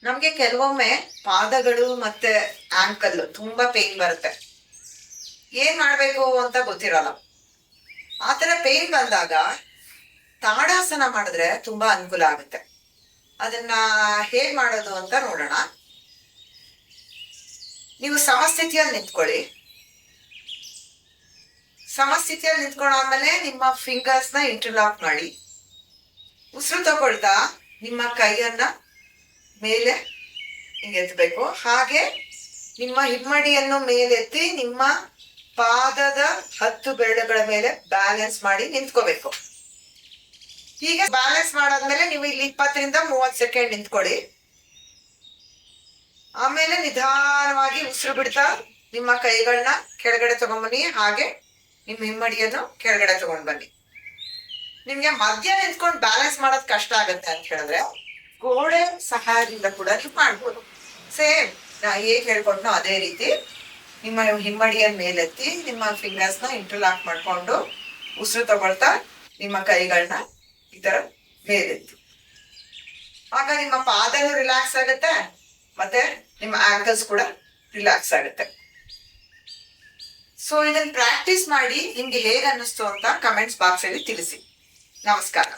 ನಮ್ಗೆ ಕೆಲವೊಮ್ಮೆ ಪಾದಗಳು ಮತ್ತೆ ಆಂಕಲ್ ತುಂಬಾ ಪೇನ್ ಬರುತ್ತೆ. ಏನ್ ಮಾಡ್ಬೇಕು ಅಂತ ಗೊತ್ತಿರಲ್ಲ. ಆತರ ಪೇನ್ ಬಂದಾಗ ತಾಡಾಸನ ಮಾಡಿದ್ರೆ ತುಂಬಾ ಅನುಕೂಲ ಆಗುತ್ತೆ. ಅದನ್ನ ಹೇಗ್ ಮಾಡೋದು ಅಂತ ನೋಡೋಣ. ನೀವು ಸಮಸ್ಥಿತಿಯಲ್ಲಿ ನಿಂತ್ಕೊಳ್ಳಿ. ಸಮಸ್ಥಿತಿಯಲ್ಲಿ ನಿಂತ್ಕೊಂಡಾದ್ಮೇಲೆ ನಿಮ್ಮ ಫಿಂಗರ್ಸ್ ನ ಇಂಟರ್ಲಾಕ್ ಮಾಡಿ. ಉಸಿರು ತಗೊಳ್ತಾ ನಿಮ್ಮ ಕೈಯನ್ನ ಮೇಲೆ ಹಿಂಗೆತ್ತಬೇಕು. ಹಾಗೆ ನಿಮ್ಮ ಹಿಮ್ಮಡಿಯನ್ನು ಮೇಲೆತ್ತಿ ನಿಮ್ಮ ಪಾದದ 10 ಬೆರಳುಗಳ ಮೇಲೆ ಬ್ಯಾಲೆನ್ಸ್ ಮಾಡಿ ನಿಂತ್ಕೋಬೇಕು. ಹೀಗೆ ಬ್ಯಾಲೆನ್ಸ್ ಮಾಡಾದ್ಮೇಲೆ ನೀವು ಇಲ್ಲಿ 20-30 ಸೆಕೆಂಡ್ ನಿಂತ್ಕೊಳ್ಳಿ. ಆಮೇಲೆ ನಿಧಾನವಾಗಿ ಉಸಿರು ಬಿಡ್ತಾ ನಿಮ್ಮ ಕೈಗಳನ್ನ ಕೆಳಗಡೆ ತಗೊಂಡ್ಬನ್ನಿ. ಹಾಗೆ ನಿಮ್ಮ ಹಿಮ್ಮಡಿಯನ್ನು ಕೆಳಗಡೆ ತಗೊಂಡ್ ಬನ್ನಿ. ನಿಮ್ಗೆ ಮಧ್ಯ ನಿಂತ್ಕೊಂಡು ಬ್ಯಾಲೆನ್ಸ್ ಮಾಡೋದ್ ಕಷ್ಟ ಆಗತ್ತೆ ಅಂತ ಹೇಳಿದ್ರೆ ಗೋಡೆ ಸಹಾಯದಿಂದ ಕೂಡ ನೀವು ಮಾಡ್ಬೋದು. ಸೇಮ್ ನಾ ಹೇಗೆ ಹೇಳ್ಕೊಂಡ್ನೋ ಅದೇ ರೀತಿ ನಿಮ್ಮ ಹಿಮ್ಮಡಿಯ ಮೇಲೆತ್ತಿ ನಿಮ್ಮ ಫಿಂಗರ್ಸ್ ನ ಇಂಟರ್ಲಾಕ್ ಮಾಡ್ಕೊಂಡು ಉಸಿರು ತಗೊಳ್ತಾ ನಿಮ್ಮ ಕೈಗಳನ್ನ ಈ ತರ ಮೇಲೆತ್ತಿ. ಆಗ ನಿಮ್ಮ ಪಾದನೂ ರಿಲ್ಯಾಕ್ಸ್ ಆಗುತ್ತೆ ಮತ್ತೆ ನಿಮ್ಮ ಆಂಕಲ್ಸ್ ಕೂಡ ರಿಲ್ಯಾಕ್ಸ್ ಆಗುತ್ತೆ. ಸೊ ಇದನ್ನ ಪ್ರಾಕ್ಟೀಸ್ ಮಾಡಿ ನಿಮ್ಗೆ ಹೇಗೆ ಅನ್ನಿಸ್ತು ಅಂತ ಕಮೆಂಟ್ಸ್ ಬಾಕ್ಸ್ ಅಲ್ಲಿ ತಿಳಿಸಿ. ನಮಸ್ಕಾರ.